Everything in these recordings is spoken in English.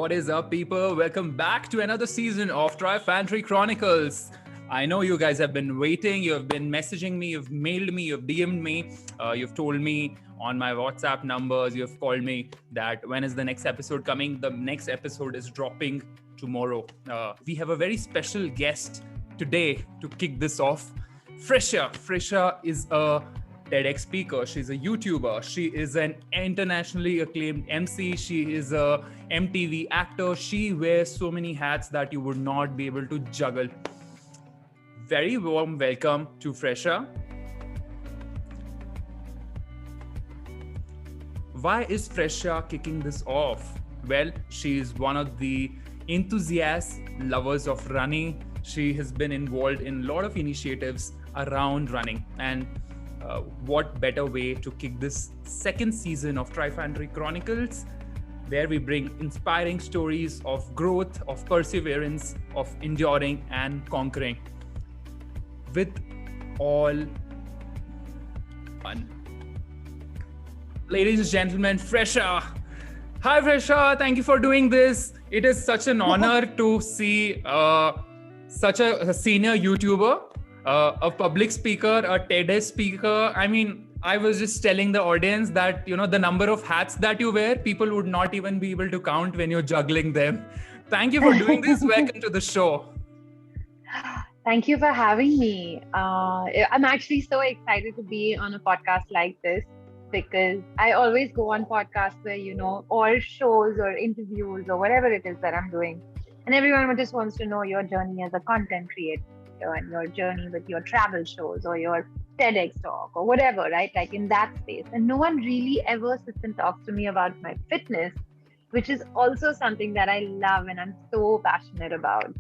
What is up, people? Welcome back to another season of Trifantry Chronicles. I know you guys have been waiting. You have been messaging me. You've mailed me. You've DM'd me. You've told me on my WhatsApp numbers. You've called me that when is the next episode coming? The next episode is dropping tomorrow. We have a very special guest today to kick this off. Frisha. Frisha is a TEDx speaker. She's a YouTuber. She is an internationally acclaimed MC. She is a MTV actor. She wears so many hats that you would not be able to juggle. Very warm welcome to Frisha. Why is Frisha kicking this off? Well, she is one of the enthusiast lovers of running. She has been involved in a lot of initiatives around running, and what better way to kick this second season of Trifantry Chronicles, where we bring inspiring stories of growth, of perseverance, of enduring and conquering with all fun. Ladies and gentlemen, Frisha. Hi Frisha, thank you for doing this. It is such an honor to see such a senior YouTuber, a public speaker, a TEDx speaker. I mean, I was just telling the audience that, you know, the number of hats that you wear, people would not even be able to count when you're juggling them. Thank you for doing this. Welcome to the show. Thank you for having me. I'm actually so excited to be on a podcast like this because I always go on podcasts where, you know, or shows or interviews or whatever it is that I'm doing. And everyone just wants to know your journey as a content creator and your journey with your travel shows or your TEDx talk or whatever, right? Like in that space. And no one really ever sits and talks to me about my fitness, which is also something that I love and I'm so passionate about.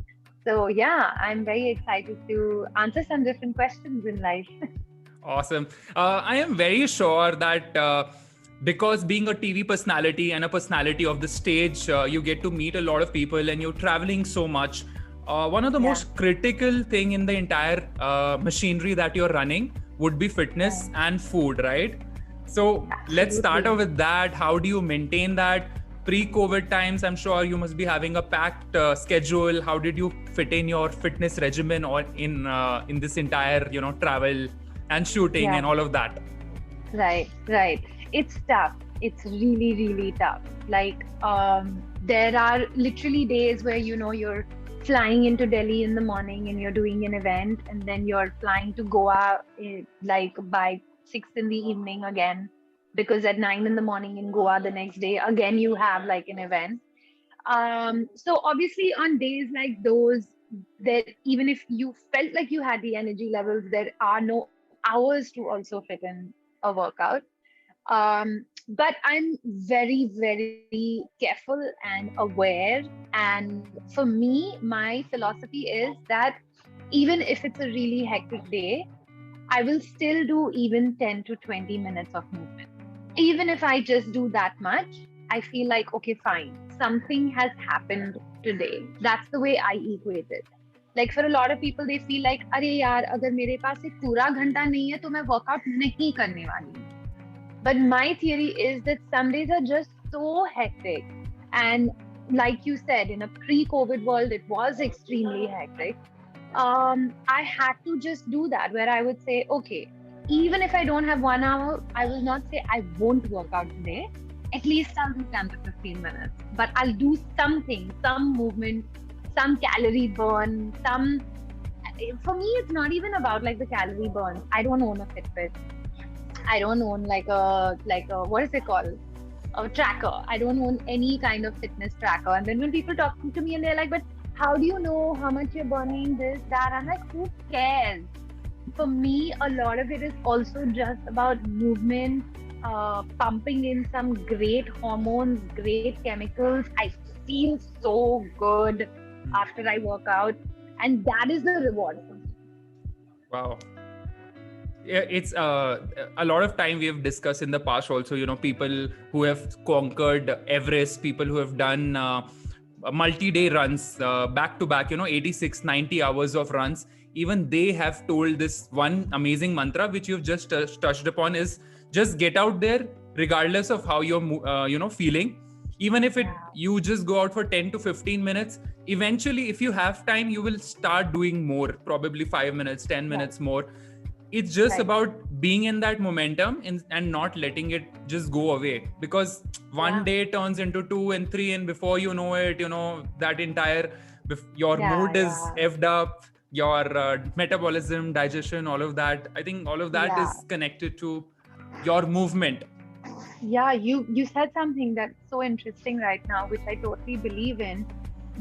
So yeah, I'm very excited to answer some different questions in life. Awesome. I am very sure that because being a TV personality and a personality of the stage, you get to meet a lot of people and you're traveling so much. One of the most critical thing in the entire machinery that you're running would be fitness and food, right? So let's start off with that. How do you maintain that? Pre-COVID times, I'm sure you must be having a packed schedule. How did you fit in your fitness regimen or in this entire, you know, travel and shooting and all of that? Right. It's tough. It's really, really tough. Like there are literally days where, you know, you're flying into Delhi in the morning and you're doing an event, and then you're flying to Goa like by 6 in the evening again, because at 9 in the morning in Goa the next day again you have like an event. So obviously on days like those, that even if you felt like you had the energy levels, there are no hours to also fit in a workout. But I'm very, very careful and aware. And for me, my philosophy is that even if it's a really hectic day, I will still do even 10 to 20 minutes of movement. Even if I just do that much, I feel like, okay, fine, something has happened today. That's the way I equate it. Like for a lot of people, they feel like, अरे यार, अगर मेरे पास एक पूरा घंटा नहीं है तो मैं workout नहीं करने वाली हूँ. But my theory is that some days are just so hectic. And like you said, in a pre-COVID world, it was extremely hectic. I had to just do that, where I would say, okay, even if I don't have 1 hour, I will not say I won't work out today. At least I'll do 10 to 15 minutes. But I'll do something, some movement, some calorie burn, for me, it's not even about like the calorie burn. I don't own a Fitbit. I don't own like a what is it called? A tracker. I don't own any kind of fitness tracker. And then when people talk to me and they're like, but how do you know how much you're burning, this, that? I'm like, who cares? For me, a lot of it is also just about movement, pumping in some great hormones, great chemicals. I feel so good after I work out. And that is the reward for me. Wow. Yeah, it's a lot of time we have discussed in the past also, you know, people who have conquered Everest, people who have done multi-day runs back to back, you know, 86, 90 hours of runs. Even they have told this one amazing mantra, which you've just touched upon, is just get out there regardless of how you're, feeling. Even if you just go out for 10 to 15 minutes, eventually if you have time, you will start doing more, probably 5 minutes, 10 minutes more. It's just about being in that momentum and not letting it just go away, because one day turns into 2 and 3, and before you know it, that entire your mood is effed up, your metabolism, digestion, all of that. I think all of that is connected to your movement. Yeah, you said something that's so interesting right now, which I totally believe in,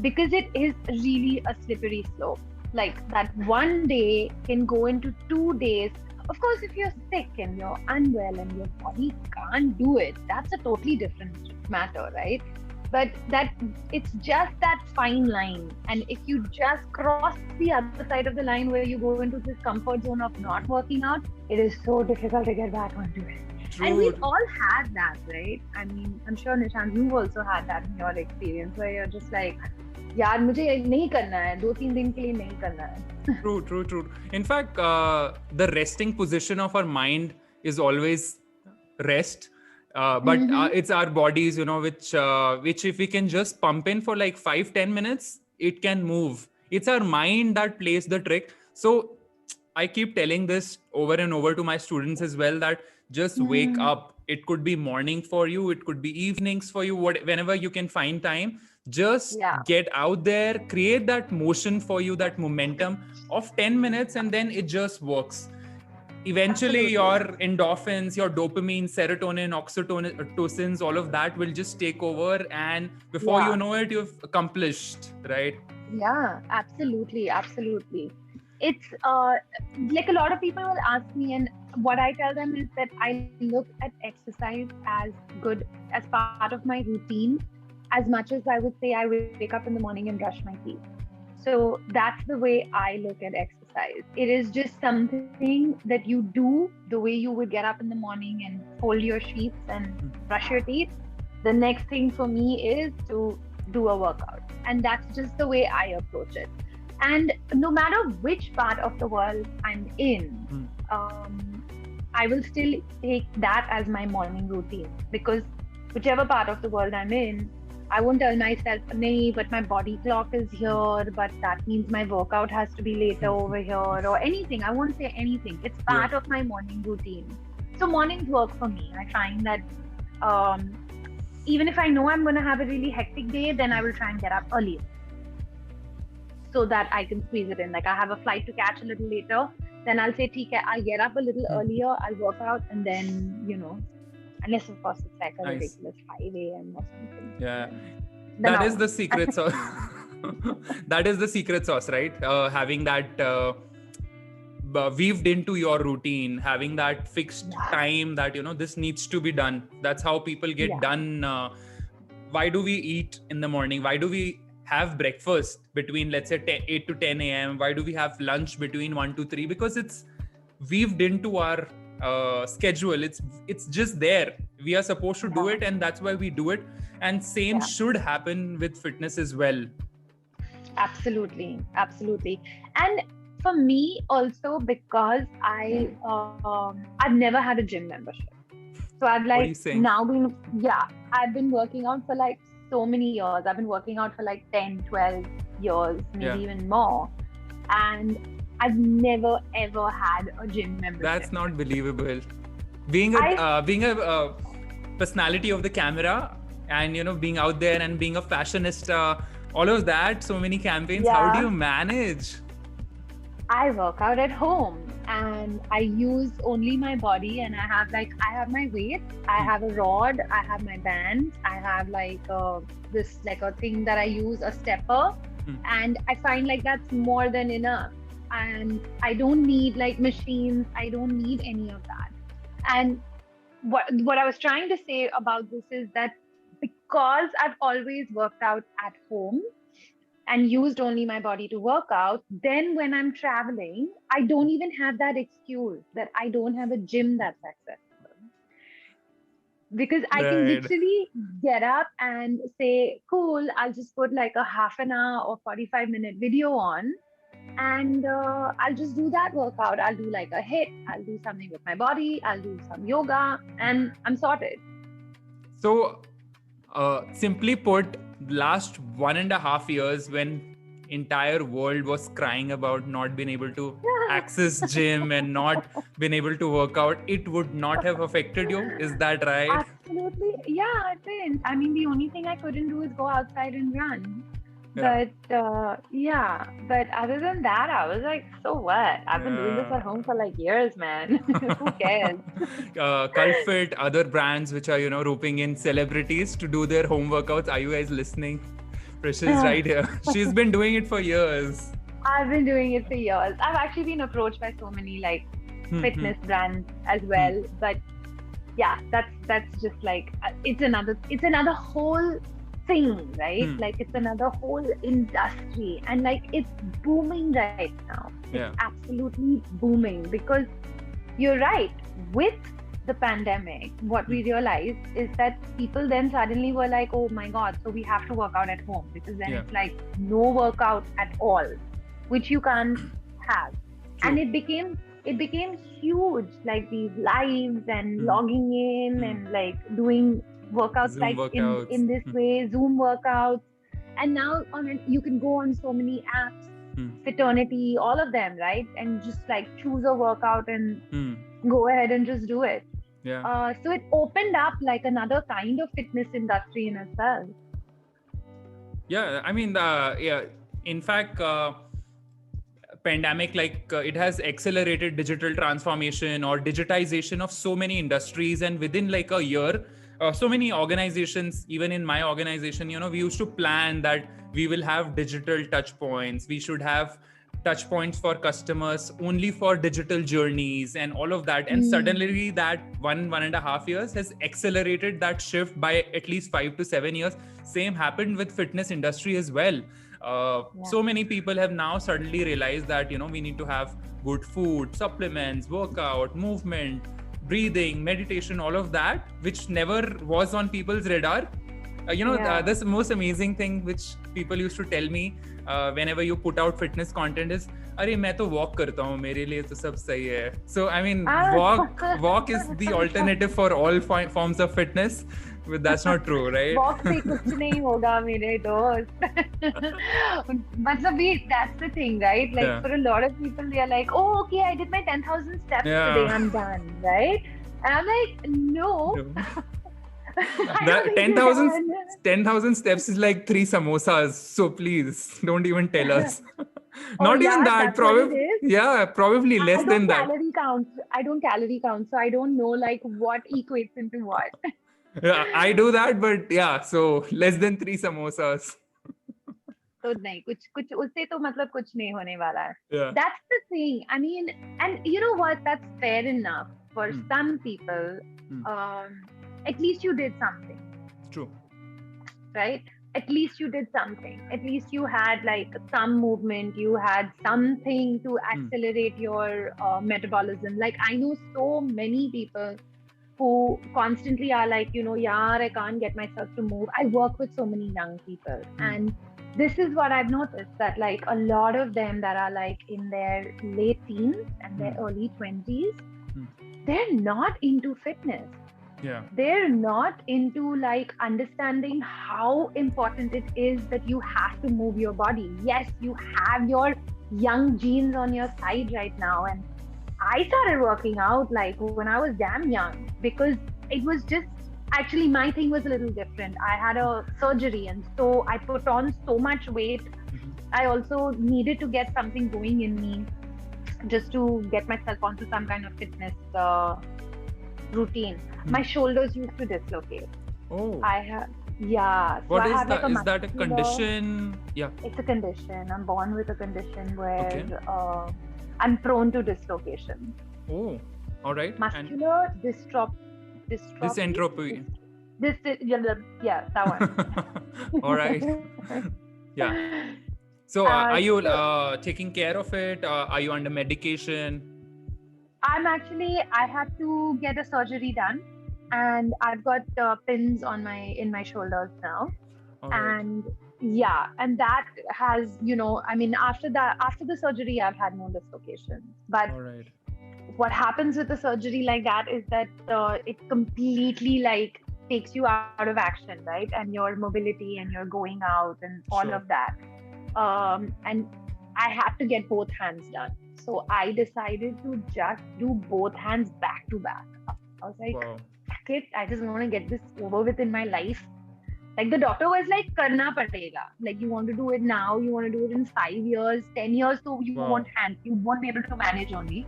because it is really a slippery slope. Like that one day can go into 2 days. Of course, if you're sick and you're unwell and your body can't do it, that's a totally different matter, right? But that it's just that fine line. And if you just cross the other side of the line where you go into this comfort zone of not working out, it is so difficult to get back onto it. True. And we've all had that, right? I mean, I'm sure Nishant, you've also had that in your experience where you're just like, यार मुझे नहीं करना है, 2-3 दिन के लिए नहीं करना है. True. In fact, the resting position of our mind is always rest. But it's our bodies, which if we can just pump in for like 5-10 minutes, it can move. It's our mind that plays the trick. So I keep telling this over and over to my students as well, that just wake up. It could be morning for you, it could be evenings for you, whenever you can find time. Just get out there, create that motion for you, that momentum of 10 minutes, and then it just works. Eventually, your endorphins, your dopamine, serotonin, oxytocins, all of that will just take over. And before you know it, you've accomplished, right? Yeah, absolutely. It's like a lot of people will ask me, and what I tell them is that I look at exercise as good as part of my routine, as much as I would say I wake up in the morning and brush my teeth. So that's the way I look at exercise. It is just something that you do the way you would get up in the morning and fold your sheets and brush your teeth. The next thing for me is to do a workout. And that's just the way I approach it. And no matter which part of the world I'm in, I will still take that as my morning routine, because whichever part of the world I'm in, I won't tell myself, nahi, but my body clock is here, but that means my workout has to be later over here, or anything. I won't say anything. It's part of my morning routine. So mornings work for me. I find that even if I know I'm going to have a really hectic day, then I will try and get up earlier so that I can squeeze it in. Like I have a flight to catch a little later, then I'll say, theek hai, I'll get up a little earlier, I'll work out, and then, unless of course it's like a ridiculous 5 a.m. or something. Yeah, that is the secret sauce. That is the secret sauce, right? Having that weaved into your routine, having that fixed time that this needs to be done. That's how people get done. Why do we eat in the morning? Why do we have breakfast between, let's say, 8 to 10 a.m.? Why do we have lunch between 1 to 3? Because it's weaved into our schedule. It's just there. We are supposed to do it, and that's why we do it. And same should happen with fitness as well. Absolutely. And for me also, because I've never had a gym membership, so I've I've been working out for like so many years. I've been working out for like 10-12 years, maybe even more, and I've never ever had a gym membership. That's not believable. Being a personality of the camera, and being out there and being a fashionista, all of that, so many campaigns. How do you manage? I work out at home and I use only my body, and I have my weights, I have a rod, I have my bands, I have a thing that I use, a stepper, and I find like that's more than enough. And I don't need like machines, I don't need any of that. And what I was trying to say about this is that because I've always worked out at home and used only my body to work out, then when I'm traveling, I don't even have that excuse that I don't have a gym that's accessible. Because I can literally get up and say, cool, I'll just put like a half an hour or 45-minute video on, and I'll just do that workout. I'll do like a HIIT, I'll do something with my body, I'll do some yoga, and I'm sorted. So Simply put, last 1.5 years when entire world was crying about not being able to access gym and not being able to work out, it would not have affected you. Is that right? Absolutely. Yeah, it didn't. I mean, the only thing I couldn't do is go outside and run. Yeah. But other than that, I was like, so what? I've been doing this at home for like years, man. Who cares? Cult Fit, other brands which are, roping in celebrities to do their home workouts. Are you guys listening? Prisha is right here. She's been doing it for years. I've been doing it for years. I've actually been approached by so many like fitness brands as well. But yeah, that's just like it's another whole thing, right? Like it's another whole industry, and like it's booming right now. It's absolutely booming because you're right. With the pandemic, what we realized is that people then suddenly were like, oh my god, so we have to work out at home, because then it's like no workout at all, which you can't have. And it became huge, like these lives and logging in and like doing workouts Zoom like workouts. in this way, Zoom workouts. And now you can go on so many apps, Fiternity, all of them, right? And just like choose a workout and go ahead and just do it. Yeah. So it opened up like another kind of fitness industry in itself. Yeah, I mean, in fact, pandemic, it has accelerated digital transformation or digitization of so many industries, and within like a year, so many organizations, even in my organization, we used to plan that we will have digital touch points. We should have touch points for customers only for digital journeys and all of that. And suddenly that 1.5 years has accelerated that shift by at least 5 to 7 years. Same happened with fitness industry as well. So many people have now suddenly realized that, we need to have good food, supplements, workout, movement, breathing, meditation, all of that, which never was on people's radar. This most amazing thing which people used to tell me whenever you put out fitness content is, "Arey, मैं तो walk करता हूँ, मेरे लिए तो सब सही है." So I mean, walk is the alternative for all forms of fitness, but that's not true, right? Walk से कुछ नहीं होगा मेरे दोस्त. But that's the thing, right? Like for a lot of people, they are like, "Oh, okay, I did my 10,000 steps today, I'm done," right? And I'm like, no. That 10,000 steps is like 3 samosas. So please don't even tell us. Not even that. Probably less than that. I don't calorie count, so I don't know like what equates into what. Yeah, I do that, but so less than 3 samosas. तो नहीं कुछ उससे तो मतलब कुछ नहीं होने वाला है. Yeah. That's the thing. I mean, and you know what? That's fair enough for some people. At least you did something. True. Right? At least you did something. At least you had like some movement. You had something to accelerate your metabolism. Like I know so many people who constantly are like, yaar, I can't get myself to move. I work with so many young people, and this is what I've noticed, that like a lot of them that are like in their late teens and their early 20s, they're not into fitness. Yeah. They're not into like understanding how important it is that you have to move your body. Yes, you have your young genes on your side right now. And I started working out like when I was damn young, because it was just, actually my thing was a little different. I had a surgery, and so I put on so much weight. I also needed to get something going in me just to get myself onto some kind of fitness routine. My shoulders used to dislocate. Oh. I have, yeah. So what I is have that? Like Is that a condition? Yeah. It's a condition. I'm born with a condition where I'm prone to dislocation. Oh, all right. Muscular dystrophy. Dysentropy. Yeah, that one. All right. Yeah. So are you taking care of it? Are you under medication? I had to get a surgery done, and I've got pins in my shoulders now. Right. And and that has, I mean, after the surgery, I've had no dislocations. But what happens with the surgery like that is that it completely like takes you out of action, right? And your mobility and your going out and all Sure. of that. And I had to get both hands done. So I decided to just do both hands back to back. I was like, Wow. fuck it, I just want to get this over with in my life. Like the doctor was like, karna padega. Like you want to do it now, you want to do it in 5 years, 10 years, so you Wow. won't hands, you won't be able to manage only.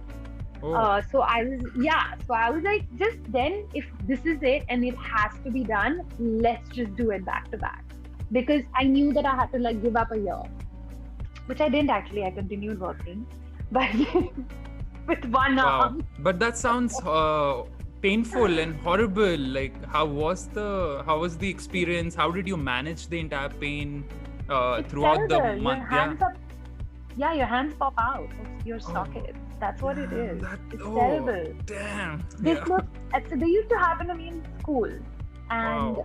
Oh. So I was like, just then, if this is it and it has to be done, let's just do it back to back. Because I knew that I had to like give up a year, which I didn't actually. I continued working, but with one Wow. arm. But that sounds painful and horrible. Like, how was the experience? How did you manage the entire pain It's throughout the terrible. month? Your hands pop out of your socket. That's what it is. It's terrible. Damn. This Yeah. look, so they used to happen to me in school, and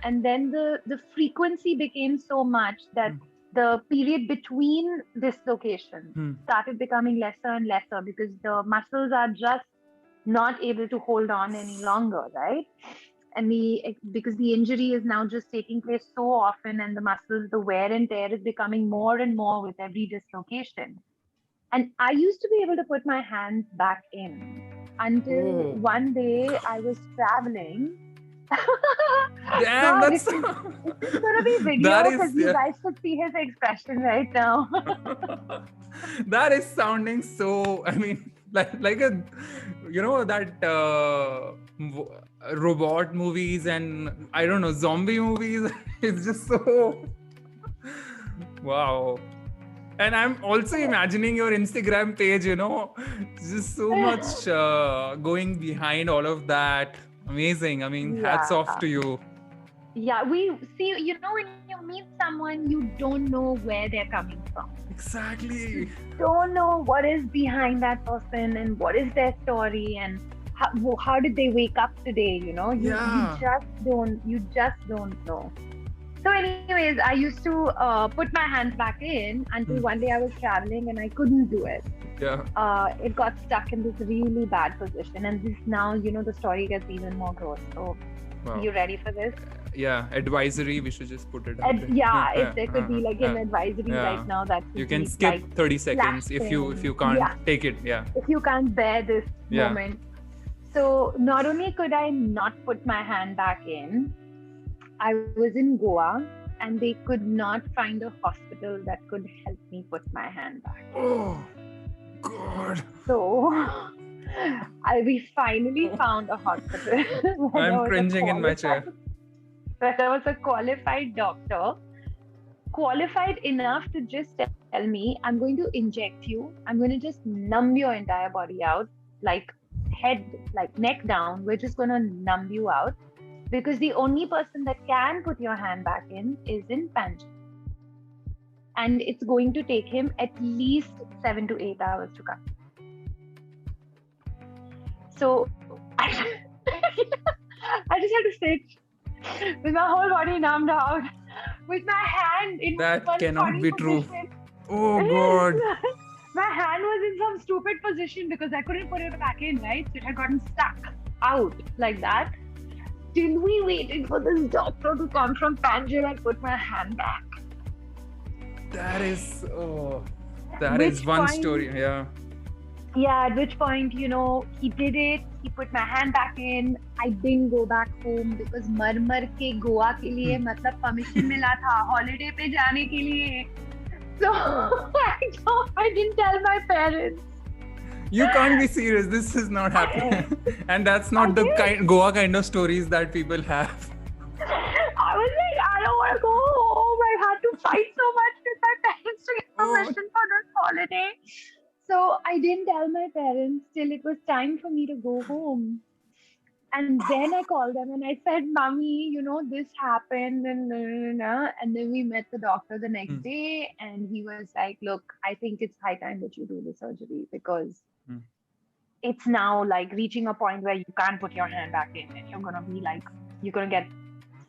and then the frequency became so much that the period between dislocations started becoming lesser and lesser because the muscles are just not able to hold on any longer, right? And because the injury is now just taking place so often, and the muscles, the wear and tear is becoming more and more with every dislocation. And I used to be able to put my hands back in until one day I was traveling. Damn, that's This is gonna be video because you guys should see his expression right now. That is sounding so, I mean, like a, you know, that robot movies and I don't know, zombie movies. It's just so wow. And I'm also imagining your Instagram page, you know, just so much going behind all of that. Amazing. I mean, hats off to you. Yeah, we see, you know, when you meet someone, you don't know where they're coming from. Exactly. You don't know what is behind that person and what is their story and how did they wake up today, you know? You just don't know. So anyways, I used to put my hands back in until one day I was traveling and I couldn't do it. Yeah. It got stuck in this really bad position. And this now, you know, the story gets even more gross. So you ready for this? Yeah, advisory. We should just put it out there. There could be like an advisory right now that you can skip like 30 seconds if you can't take it. Yeah. If you can't bear this moment. So not only could I not put my hand back in, I was in Goa and they could not find a hospital that could help me put my hand back. Oh, God. So we finally found a hospital. I'm cringing in my chair. Where there was a qualified doctor, qualified enough to just tell me, I'm going to inject you. I'm going to just numb your entire body out, like neck down. We're just going to numb you out. Because the only person that can put your hand back in is in Panjim. And it's going to take him at least 7 to 8 hours to come. So I just had to sit with my whole body numbed out, with my hand in that one cannot funny be true. position. Oh God. My hand was in some stupid position because I couldn't put it back in, right? So it had gotten stuck out like that. Till we waited for this doctor to come from Panjim and put my hand back. That is one story. Yeah. Yeah, at which point, you know, he did it. He put my hand back in. I didn't go back home because mar ke Goa ke liye matlab permission mila tha holiday pe jaane ke liye. So I didn't tell my parents. You can't be serious. This is not happening. And that's not the Goa kind of stories that people have. I was like, I don't want to go home. I had to fight so much with my parents to get permission for this holiday. So I didn't tell my parents till it was time for me to go home. And then I called them and I said, Mommy, you know, this happened and then we met the doctor the next day and he was like, look, I think it's high time that you do the surgery because it's now like reaching a point where you can't put your hand back in and you're going to get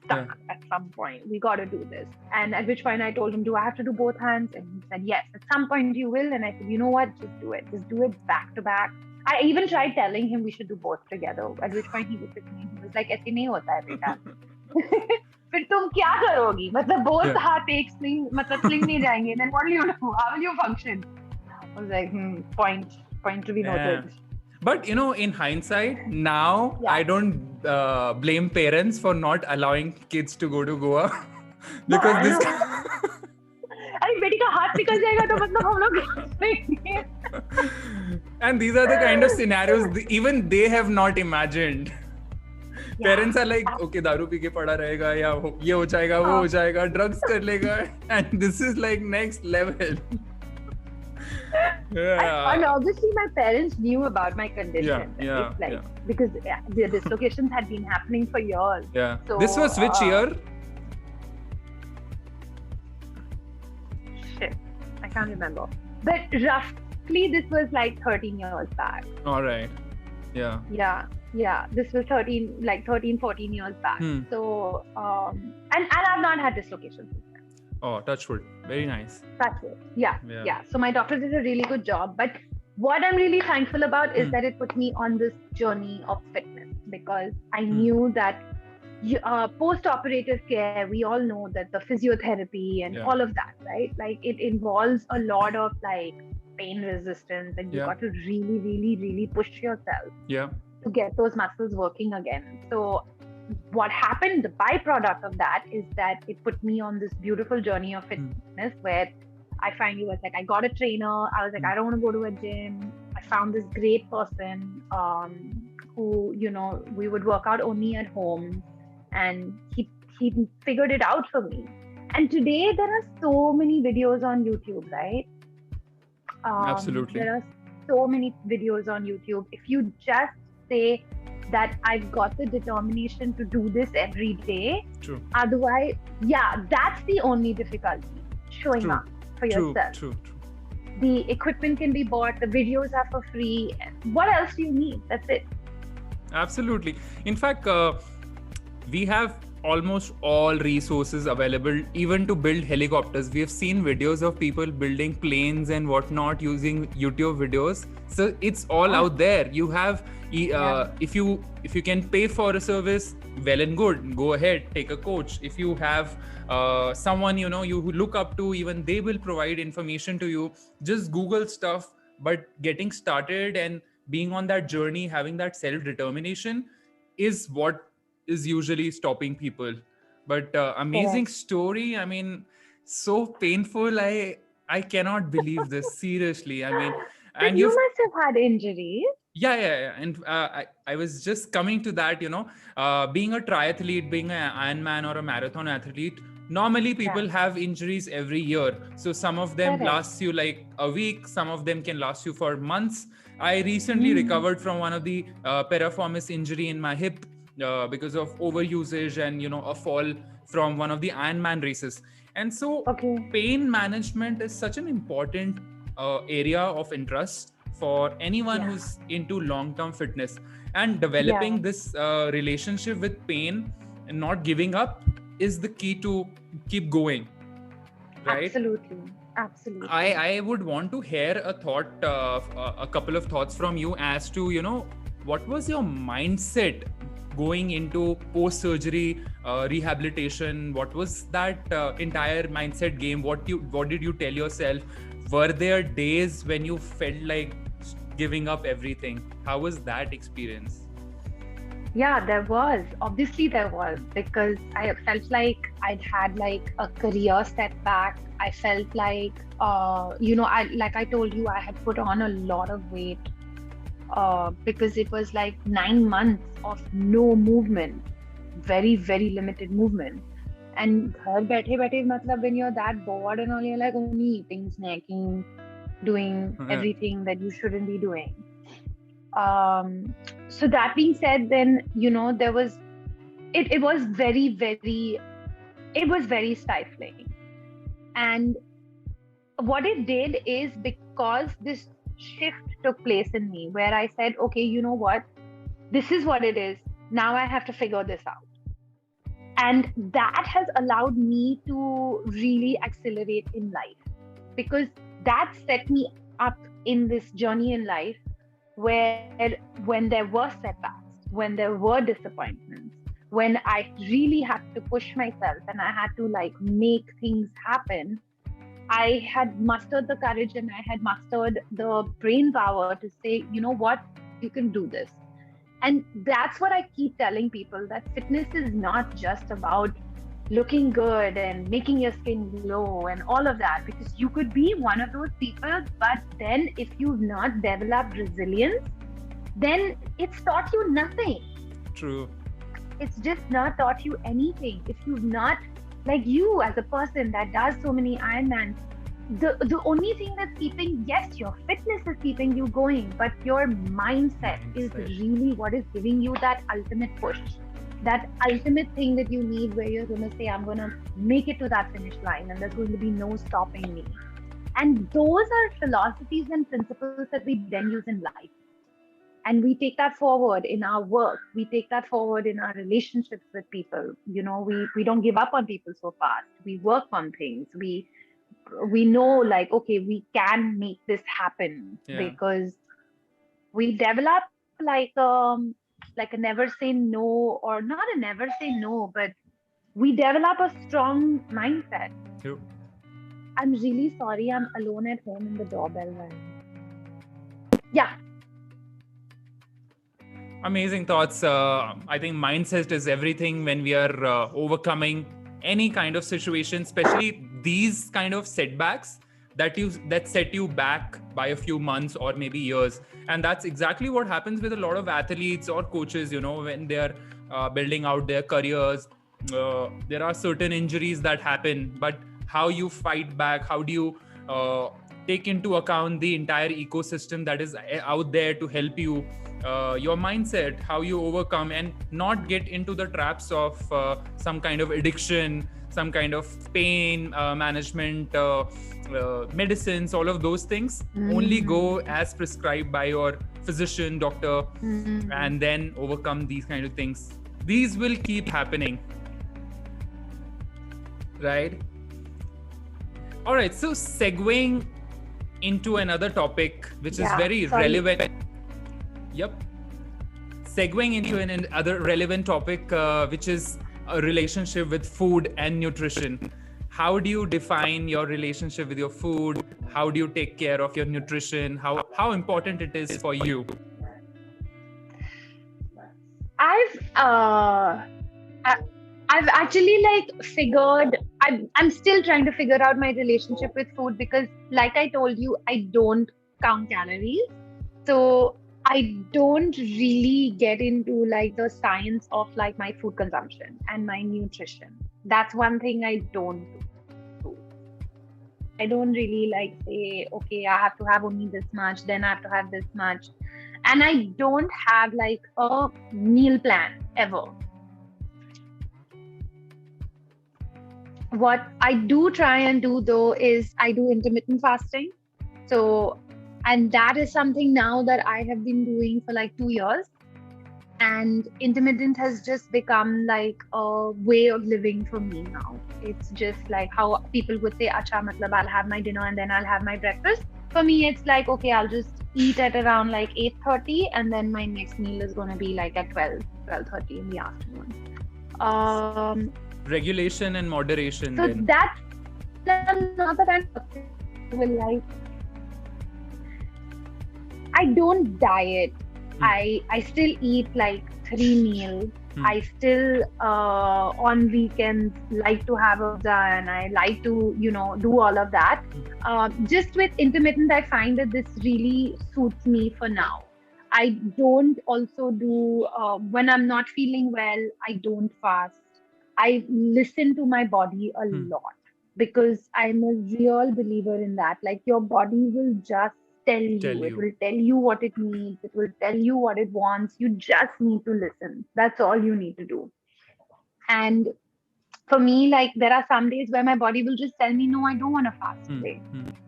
stuck at some point. We got to do this. And at which point I told him, do I have to do both hands? And he said, yes, at some point you will. And I said, you know what? Just do it. Just do it back to back. I even tried telling him we should do both together, at which point he looked at me and he was like, ऐसे नहीं होता है बेटा. फिर तुम क्या करोगी? मतलब both हाथ एक sling, मतलब sling नहीं जाएंगे. Then what will you do? How will you function? I was like, point to be noted. But in hindsight, now I don't blame parents for not allowing kids to go to Goa because this. अरे बेटी का हाथ निकल जाएगा तो मतलब हम लोग. And these are the kind of scenarios even they have not imagined. Parents are like, okay, दारू पी के पड़ा रहेगा या ये हो जाएगा वो हो जाएगा drugs कर लेगा, and this is like next level. And obviously my parents knew about my condition. Because the dislocations had been happening for years. Yeah. So, this was which year? Shit, I can't remember. But roughly this was like 13 years back. All right. Yeah. This was 13, 14 years back. So, and I've not had dislocations. Oh, touch wood. Very nice. Touch wood. Yeah. So my doctor did a really good job. But what I'm really thankful about is that it put me on this journey of fitness, because I knew that post-operative care, we all know that the physiotherapy and all of that, right? Like it involves a lot of like pain resistance, and you got to really, really, really push yourself to get those muscles working again. So what happened, the byproduct of that is that it put me on this beautiful journey of fitness where I finally was like, I got a trainer. I was like, I don't want to go to a gym. I found this great person who, we would work out only at home, and he figured it out for me. And today there are so many videos on YouTube, right? Absolutely. There are so many videos on YouTube. If you just say that I've got the determination to do this every day. True. Otherwise, that's the only difficulty, showing up for yourself. True. The equipment can be bought, the videos are for free. What else do you need? That's it. Absolutely. In fact, we have almost all resources available, even to build helicopters. We have seen videos of people building planes and whatnot using YouTube videos. So it's all out there. You have, if you can pay for a service, well and good, go ahead, take a coach. If you have someone you look up to, even they will provide information to you. Just Google stuff. But getting started and being on that journey, having that self-determination is what is usually stopping people. But amazing story. I mean, so painful. I cannot believe this. Seriously. I mean, and you must have had injuries. Yeah. And I was just coming to that, being a triathlete, being an Ironman or a marathon athlete, normally people have injuries every year. So some of them last you like a week, some of them can last you for months. I recently recovered from one of the piriformis injury in my hip because of overusage and, a fall from one of the Ironman races. And so pain management is such an important area of interest for anyone who's into long-term fitness, and developing this relationship with pain and not giving up is the key to keep going, right? Absolutely. I would want to hear a couple of thoughts from you as to, what was your mindset going into post-surgery rehabilitation? What was that entire mindset game? What did you tell yourself? Were there days when you felt like giving up everything? How was that experience? Yeah, there was. Obviously there was, because I felt like I'd had like a career setback. I felt like, I told you, I had put on a lot of weight because it was like 9 months of no movement, very, very limited movement. And ghar baithe matlab, when you're that bored and all, you're like only eating, snacking, doing everything that you shouldn't be doing. So that being said, then, there was, it was very, it was very stifling. And what it did is, because this shift took place in me where I said, okay, you know what? This is what it is. Now I have to figure this out. And that has allowed me to really accelerate in life, because that set me up in this journey in life where when there were setbacks, when there were disappointments, when I really had to push myself and I had to like make things happen, I had mustered the courage and I had mustered the brain power to say, you know what, you can do this. And that's what I keep telling people, that fitness is not just about looking good and making your skin glow and all of that, because you could be one of those people, but then if you've not developed resilience, then it's taught you nothing. True. It's just not taught you anything. If you've not, like you as a person that does so many Ironmans, the only thing that's keeping, yes, your fitness is keeping you going, but your mindset is really what is giving you that ultimate push, that ultimate thing that you need, where you're going to say, I'm going to make it to that finish line and there's going to be no stopping me. And those are philosophies and principles that we then use in life. And we take that forward in our work. We take that forward in our relationships with people. You know, we don't give up on people so fast. We work on things. We know, like, okay, we can make this happen, because we develop like a never say no, or not a never say no, but we develop a strong mindset. Yep. I'm really sorry, I'm alone at home and the doorbell rang. Yeah. Amazing thoughts. I think mindset is everything when we are overcoming any kind of situation, especially these kind of setbacks that set you back by a few months or maybe years. And that's exactly what happens with a lot of athletes or coaches, you know, when they're building out their careers. There are certain injuries that happen, but how you fight back, how do you take into account the entire ecosystem that is out there to help you, your mindset, how you overcome and not get into the traps of some kind of addiction, some kind of pain management, medicines, all of those things. Only go as prescribed by your physician, doctor, and then overcome these kind of things. These will keep happening, right? All right, so segueing into another topic, which is very relevant. Yep. Segueing into another relevant topic, which is a relationship with food and nutrition. How do you define your relationship with your food? How do you take care of your nutrition? How important it is for you? I've actually like figured, I'm still trying to figure out my relationship with food, because like I told you, I don't count calories. So I don't really get into like the science of like my food consumption and my nutrition. That's one thing I don't do. I don't really like say, okay, I have to have only this much, then I have to have this much. And I don't have like a meal plan ever. What I do try and do though is I do intermittent fasting. So, and that is something now that I have been doing for like 2 years. And intermittent has just become like a way of living for me now. It's just like how people would say, acha, matlab, I'll have my dinner and then I'll have my breakfast. For me, it's like, okay, I'll just eat at around like 8:30 and then my next meal is going to be like at 12:30 in the afternoon. Regulation and moderation. So then. that's not that I'm will like. I don't diet. I still eat like 3 meals. I still on weekends like to have a pizza and I like to, you know, do all of that. Just with intermittent, I find that this really suits me for now. I don't also do, when I'm not feeling well, I don't fast. I listen to my body a lot, because I'm a real believer in that. Like your body will just tell you. It will tell you what it needs. It will tell you what it wants. You just need to listen. That's all you need to do. And for me, like there are some days where my body will just tell me, no, I don't want to fast today.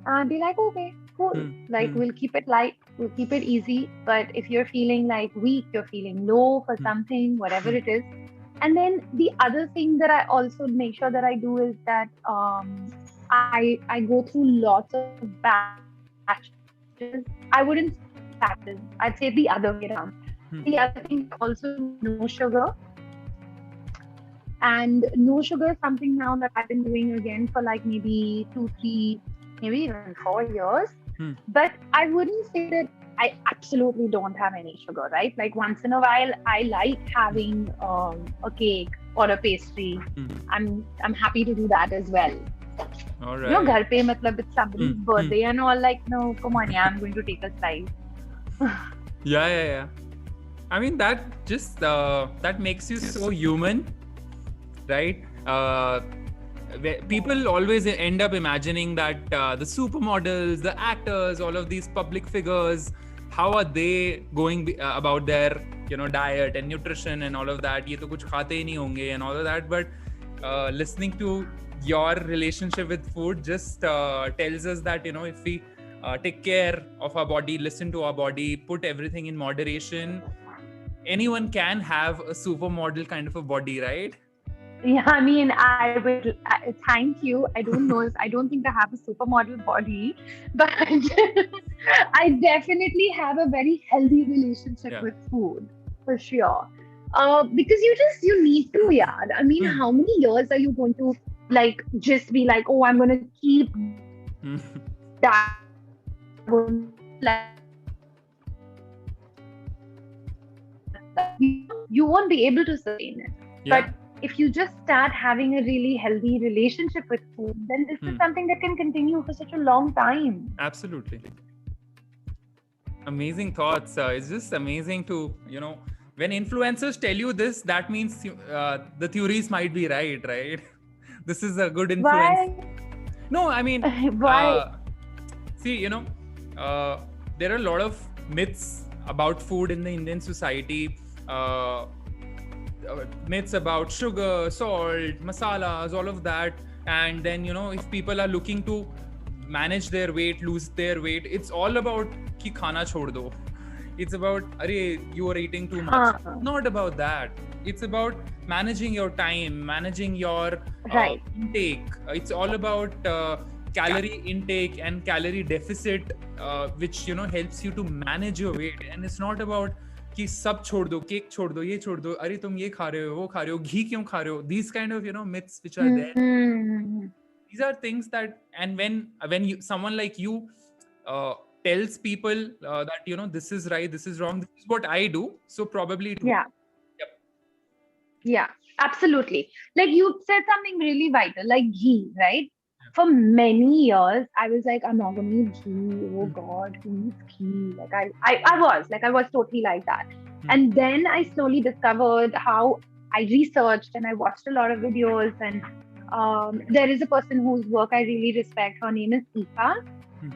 I'll be like, okay, cool. Like we'll keep it light. We'll keep it easy. But if you're feeling like weak, you're feeling low for something, whatever it is. And then the other thing that I also make sure that I do is that I go through lots of batches. I wouldn't that is, I'd say the other way around. The other thing is also no sugar. And no sugar is something now that I've been doing again for like maybe 2, 3, maybe even 4 years. But I wouldn't say that I absolutely don't have any sugar, right? Like once in a while, I like having a cake or a pastry. I'm happy to do that as well. All right. You know, ghar pe, matlab, it's somebody's birthday and all, like, no, come on, yeah, I'm going to take a slice. Yeah. I mean, that just that makes you so human, right? People always end up imagining that the supermodels, the actors, all of these public figures, how are they going about their diet and nutrition and all of that? Ye to kuch khate hi nahi honge and all of that. But listening to your relationship with food just tells us that if we take care of our body, listen to our body, put everything in moderation, anyone can have a supermodel kind of a body, right? Yeah, I mean, I will. Thank you. I don't think I have a supermodel body, but I definitely have a very healthy relationship with food, for sure. Because you need to, yeah. I mean, how many years are you going to just be like, oh, I'm going to keep that? You won't be able to sustain it. Yeah. But if you just start having a really healthy relationship with food, then this is something that can continue for such a long time. Absolutely. Amazing thoughts. It's just amazing to, when influencers tell you this, that means the theories might be right? This is a good influence. Why? No, I mean, why? See, there are a lot of myths about food in the Indian society. Myths about sugar, salt, masalas, all of that. And then, if people are looking to manage their weight, lose their weight, it's all about ki khana chhod do. It's about, you are eating too much. Not about that. It's about managing your time, managing your intake. It's all about calorie intake and calorie deficit, which, helps you to manage your weight. And it's not about कि सब छोड़ दो, cake छोड़ दो, ये छोड़ दो, अरे तुम ये खा रहे हो, वो खा रहे हो, घी क्यों खा रहे हो? These kind of myths which are there. These are things that, and when someone like you tells people that this is right, this is wrong, this is what I do, so probably it will. Yeah, absolutely. Like you said something really vital, like ghee, right? For many years, I was like, I'm not going to eat ghee. Oh God, who eats ghee? Like I was totally like that. And then I slowly discovered how I researched and I watched a lot of videos. And there is a person whose work I really respect. Her name is Aoife.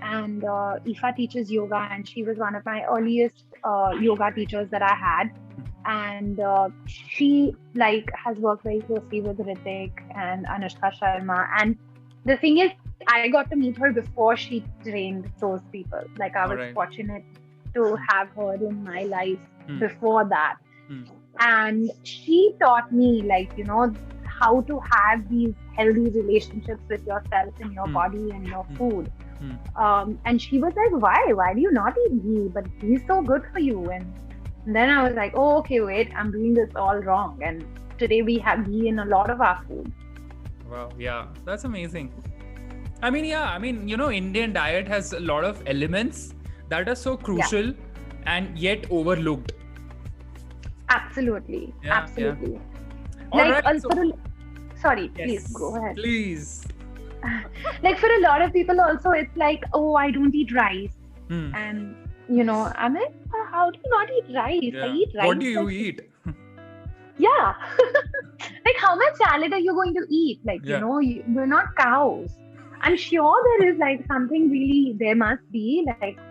And Aoife teaches yoga, and she was one of my earliest yoga teachers that I had. And she has worked very closely with Hrithik and Anushka Sharma. And the thing is, I got to meet her before she trained those people. Like I was fortunate to have her in my life before that. And she taught me how to have these healthy relationships with yourself and your body and your food. And she was like, why do you not eat ghee? But ghee is so good for you. And then I was like, oh, okay, wait, I'm doing this all wrong. And today we have ghee in a lot of our food. Wow, yeah, that's amazing. I mean, Indian diet has a lot of elements that are so crucial and yet overlooked. Absolutely. Absolutely. Yeah. All right, sorry, yes, please go ahead. Please. For a lot of people also, it's like, oh, I don't eat rice. And, I'm like, how do you not eat rice? Yeah. I eat rice. What do you eat? Yeah. How much salad are you going to eat? We're not cows. I'm sure there is something really, there must be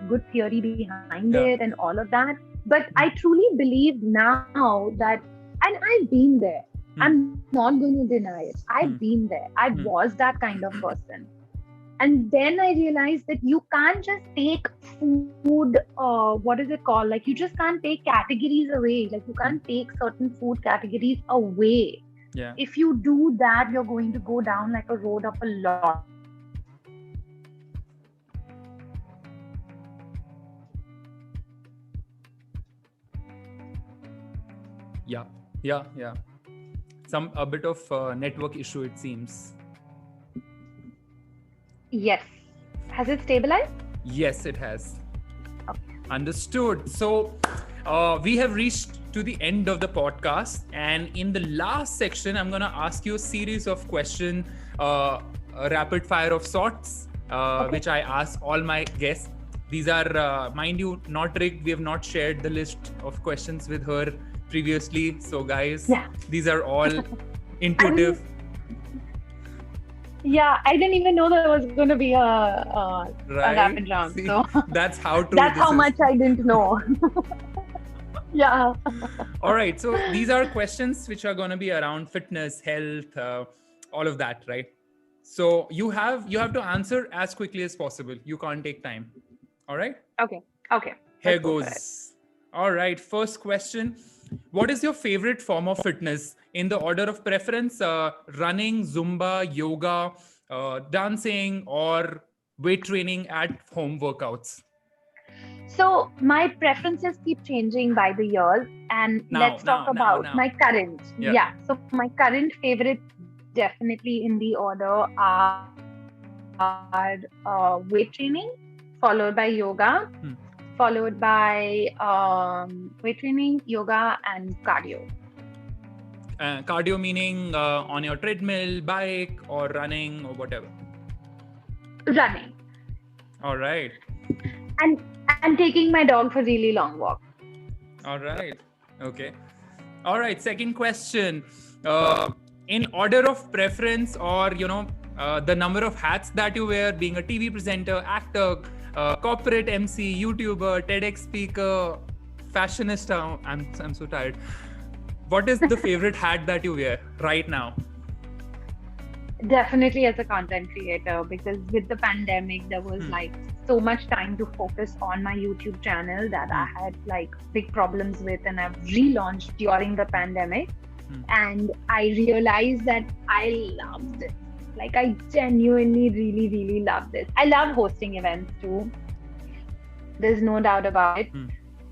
good theory behind it and all of that. But I truly believe now that, and I've been there. I'm not going to deny it. I've been there. I was that kind of person. And then I realized that you can't just take food, what is it called? You just can't take categories away. You can't take certain food categories away. Yeah. If you do that, you're going to go down a road of a lot. Yeah. A bit of network issue, it seems. Yes. Has it stabilized? Yes, it has. Okay. Understood. So we have reached to the end of the podcast, and in the last section, I'm going to ask you a series of questions, a rapid fire of sorts, which I ask all my guests. These are, mind you, not rigged. We have not shared the list of questions with her previously. So guys, these are all intuitive. I didn't even know there was going to be a rapid round. See, so that's how much I didn't know. Yeah. All right. So these are questions which are going to be around fitness, health, all of that, right? So you have to answer as quickly as possible. You can't take time. All right. Okay. Here goes. All right. First question. What is your favorite form of fitness in the order of preference? Running, Zumba, yoga, dancing, or weight training at home workouts? So my preferences keep changing by the years, and let's talk about my current. So my current favorite, definitely in the order, are weight training, followed by yoga, followed by weight training, yoga, and cardio. Cardio meaning on your treadmill, bike, or running, or whatever? Running. All right. And taking my dog for really long walks. All right. Okay. All right. Second question. In order of preference, or the number of hats that you wear, being a TV presenter, actor, corporate MC, YouTuber, TEDx speaker, fashionista. I'm so tired. What is the favorite hat that you wear right now? Definitely as a content creator, because with the pandemic, there was so much time to focus on my YouTube channel that I had big problems with, and I've relaunched during the pandemic. And I realized that I love this. I genuinely really, really love this. I love hosting events too. There's no doubt about it.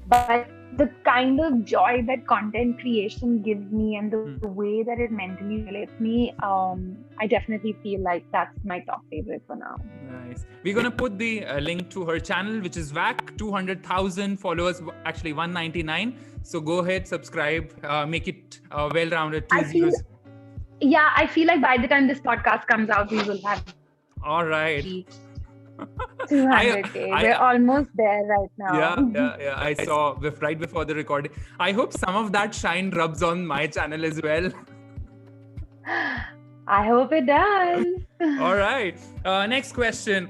But the kind of joy that content creation gives me, and the way that it mentally relates me, I definitely feel like that's my top favorite for now. Nice. We're going to put the link to her channel, which is WAC, 200,000 followers, actually 199. So go ahead, subscribe, make it well-rounded. I feel like by the time this podcast comes out, we will have all right 200K. We're almost there right now. Yeah. I saw right before the recording. I hope some of that shine rubs on my channel as well. I hope it does. All right. Next question.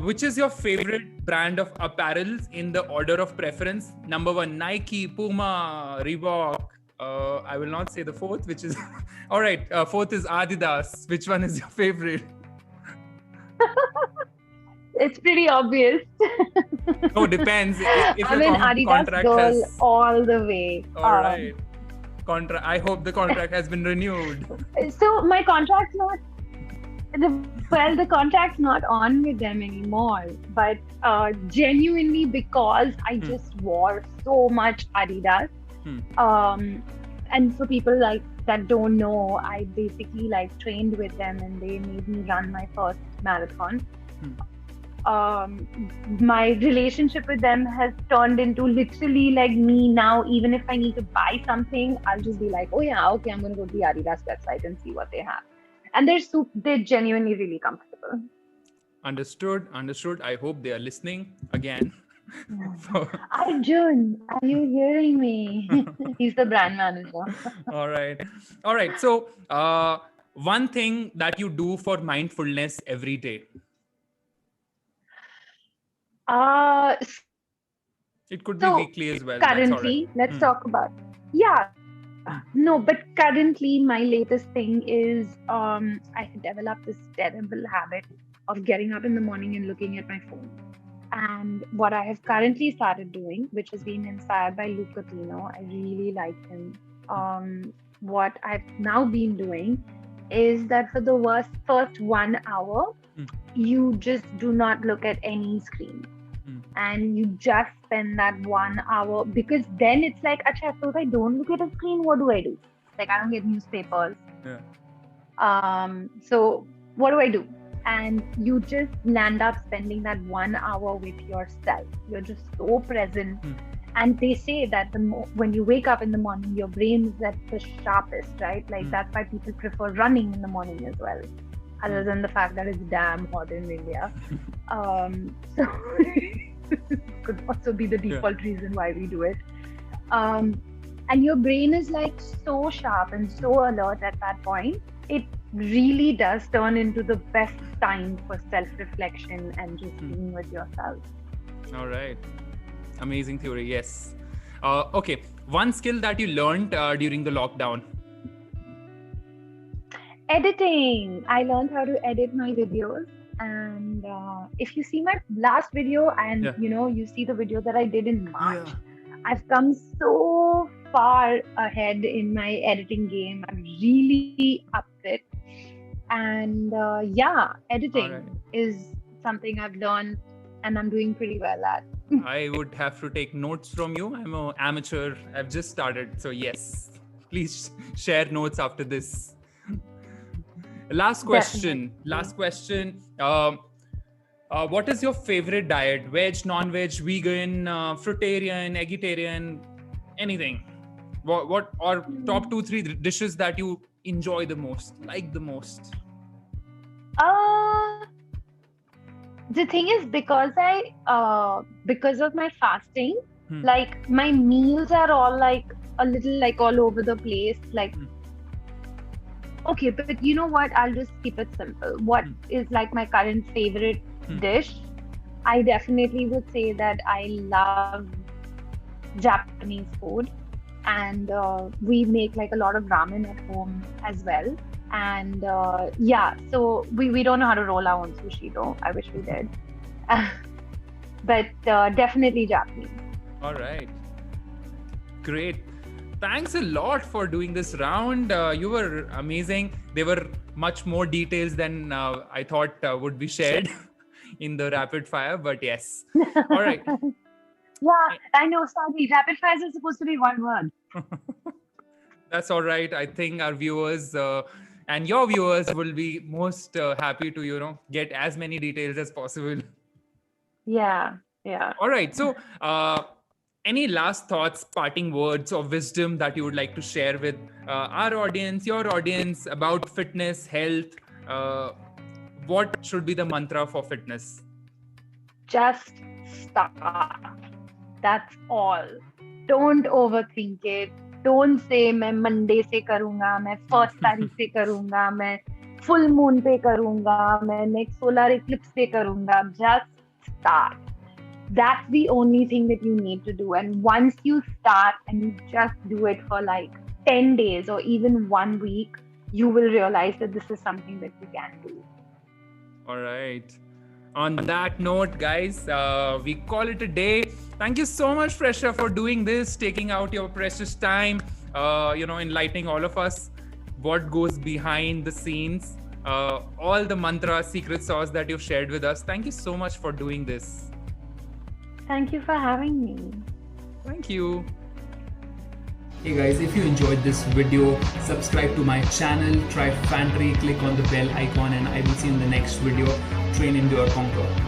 Which is your favorite brand of apparels in the order of preference? Number 1, Nike, Puma, Reebok. I will not say the fourth, which is... All right. Fourth is Adidas. Which one is your favorite? It's pretty obvious. No, depends. If I'm an Adidas girl all the way. All right. I hope the contract has been renewed. So my contract's not... the contract's not on with them anymore. But genuinely, because I just wore so much Adidas. And for people that don't know, I basically trained with them, and they made me run my first marathon. My relationship with them has turned into literally me now. Even if I need to buy something, I'll just be like, oh yeah, okay, I'm going to go to the Adidas website and see what they have. And they're genuinely really comfortable. Understood. I hope they are listening again. Arjun, are you hearing me? He's the brand manager. All right. So, one thing that you do for mindfulness every day. It could be weekly as well. Currently, let's talk about. No, but currently my latest thing is I developed this terrible habit of getting up in the morning and looking at my phone. And what I have currently started doing, which has been inspired by Luke Cotino, I really like him. What I've now been doing is that for the first 1 hour, you just do not look at any screen. and you just spend that 1 hour, because then it's like, acha, so if I don't look at a screen, what do I do? Like, I don't get newspapers. So what do I do? And you just land up spending that 1 hour with yourself. You're just so present. And they say that when you wake up in the morning, your brain is at the sharpest, right? Like that's why people prefer running in the morning as well, other than the fact that it's damn hot in India. So could also be the default reason why we do it. And your brain is like so sharp and so alert at that point. It really does turn into the best time for self-reflection and just being with yourself. All right. Amazing theory. Yes. Okay. One skill that you learned during the lockdown. Editing. I learned how to edit my videos. And if you see my last video and you see the video that I did in March, I've come so far ahead in my editing game. I'm really upped it. And editing is something I've learned and I'm doing pretty well at. I would have to take notes from you. I'm an amateur. I've just started. So yes, please share notes after this. Last question. What is your favorite diet? Veg, non-veg, vegan, fruitarian, eggetarian, anything? What or top 2-3 dishes that you enjoy the most, like the most? The thing is, because of my fasting, like my meals are all like a little like all over the place. Like, okay, but you know what? I'll just keep it simple. What is like my current favorite dish? I definitely would say that I love Japanese food, and we make like a lot of ramen at home as well. And so we don't know how to roll our own sushi though. I wish we did. But definitely Japanese. All right. Great. Thanks a lot for doing this round. You were amazing. There were much more details than I thought would be shared in the rapid fire, but yes. All right. Yeah, I know. Sorry, rapid fires are supposed to be one word. That's all right. I think our viewers and your viewers will be most happy to, get as many details as possible. Yeah. All right. So, any last thoughts, parting words of wisdom that you would like to share with our audience, your audience about fitness, health? What should be the mantra for fitness? Just start. That's all. Don't overthink it. Don't say मैं Monday से करूँगा, मैं first तारीख से करूँगा, मैं full moon पे करूँगा, मैं next solar eclipse पे करूँगा. Just start. That's the only thing that you need to do. And once you start and you just do it for like 10 days or even 1 week, you will realize that this is something that you can do. All right. On that note, guys, we call it a day. Thank you so much, Fresha, for doing this, taking out your precious time, enlightening all of us what goes behind the scenes, all the mantra, secret sauce that you've shared with us. Thank you so much for doing this. Thank you for having me. Thank you. Hey guys, if you enjoyed this video, subscribe to my channel, try Fantry, click on the bell icon, and I will see you in the next video. Train, endure, conquer.